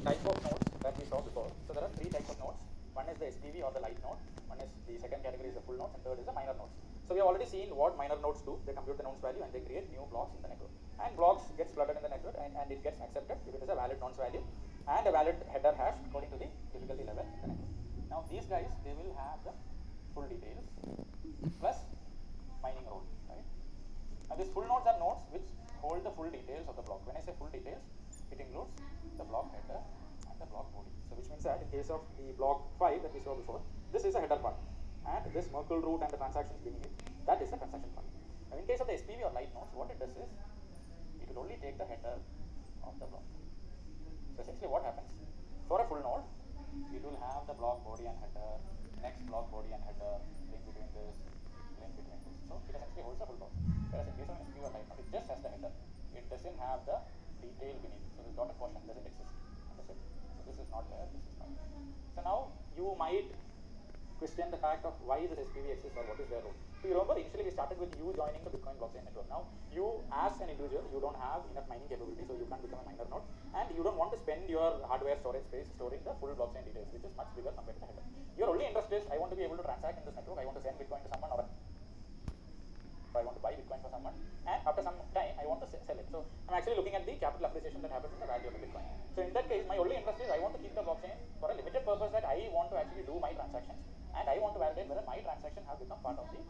type of nodes that we saw before. So there are three types of nodes. One is the SPV or the light node. One is the second category is the full node, and third is the minor nodes. So we have already seen what minor nodes do. They compute the nonce value and they create new blocks in the network. And blocks gets flooded in the network and it gets accepted if it is a valid nonce value and a valid header hash according to the difficulty level in the network. Now these guys, they will have the full details plus mining role, right? Now these full nodes are nodes which hold the full details of the block. When I say full details, it includes the block header and the block body. So which means that in case of the block 5 that we saw before, this is a header part and this Merkle root and the transactions being it, that is the transaction part. Now in case of the SPV or light nodes, what it does is it will only take the header of the block. So essentially what happens, for a full node, it will have the block body and header, next block body and header, link between this, link between this. So it essentially holds the full block. Whereas in case of an SPV or light node, it just has the header. It doesn't have the detail beneath. So this dotted portion doesn't exist. Understood? So this is not there, this is not there. So now you might question the fact of why this SPV exists or what is their role. So you remember initially we started with you joining the Bitcoin blockchain network. Now you as an individual, you don't have enough mining capability, so you can't become a miner node, and you don't want to spend your hardware storage space storing the full blockchain details, which is much bigger compared to the header. Your only interest is I want to be able to transact in this network, I want to send Bitcoin to someone, or I want to buy Bitcoin for someone, and after some time I want to sell it. So I'm actually looking at the capital appreciation that happens in the value of the Bitcoin. So in that case, my only interest is I want to keep the blockchain for a limited purpose, that I want to actually do my transactions and I want to validate whether my transaction have become part of the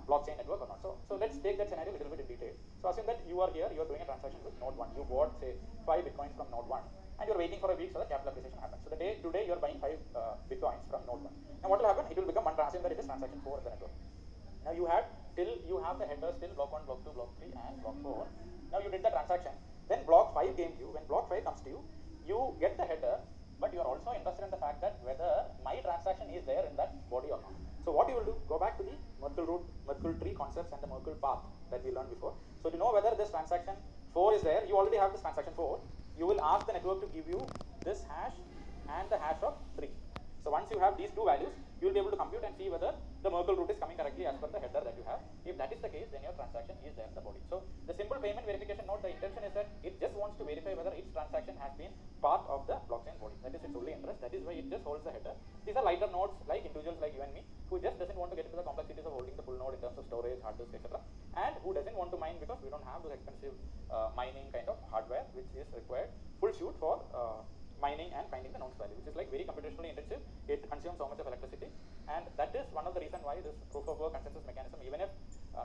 blockchain network or not. So let's take that scenario a little bit in detail. So assume that you are here, you are doing a transaction with node 1. You bought say 5 Bitcoins from node 1 and you're waiting for a week so that capital appreciation happens. So the today you're buying 5 Bitcoins from node 1. Now what will happen? It will become one transaction, that it is transaction 4 in the network. Now you have the header still block 1, block 2, block 3 and block 4. Now you did the transaction, then block 5 came to you. When block 5 comes to you, you get the header, but you are also interested in the fact that whether my transaction is there in that body or not. So what you will do, go back to the Merkle root, Merkle tree concepts and the Merkle path that we learned before. So to know whether this transaction 4 is there, you already have this transaction 4, you will ask the network to give you this hash and the hash of 3. So once you have these two values, you will be able to compute and see whether the Merkle root is coming correctly as per the header that you have. If that is the case, then your transaction is there in the body. So the simple payment verification node, the intention is that it just wants to verify whether its transaction has been part of the blockchain body. That is its only interest. That is why it just holds the header. These are lighter nodes like individuals like you and me, who just doesn't want to get into the complexities of holding the full node in terms of storage, hard disk, etc. And who doesn't want to mine because we don't have those expensive mining kind of hardware which is required full shoot for mining and finding the nonce value, which is like very computationally intensive. It consumes so much of electricity, and that is one of the reasons why this proof of work consensus mechanism, even if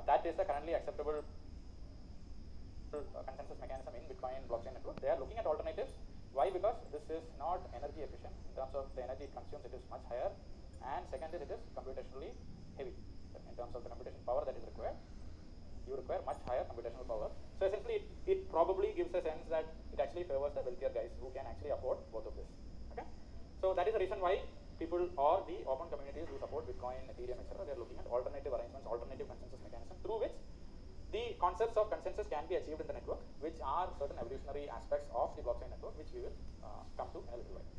that is the currently acceptable consensus mechanism in Bitcoin blockchain network, they are looking at alternatives. Why? Because this is not energy efficient in terms of the energy it consumes, it is much higher, and second is it is computationally heavy in terms of the computation power that is required. You require much higher computational power. So essentially it probably gives a sense that it actually favors the wealthier guys who can actually afford both of this. Okay, so that is the reason why people or the open communities who support Bitcoin, Ethereum, etc., they are looking at alternative arrangements, alternative consensus mechanism through which the concepts of consensus can be achieved in the network, which are certain evolutionary aspects of the blockchain network, which we will come to in a little while.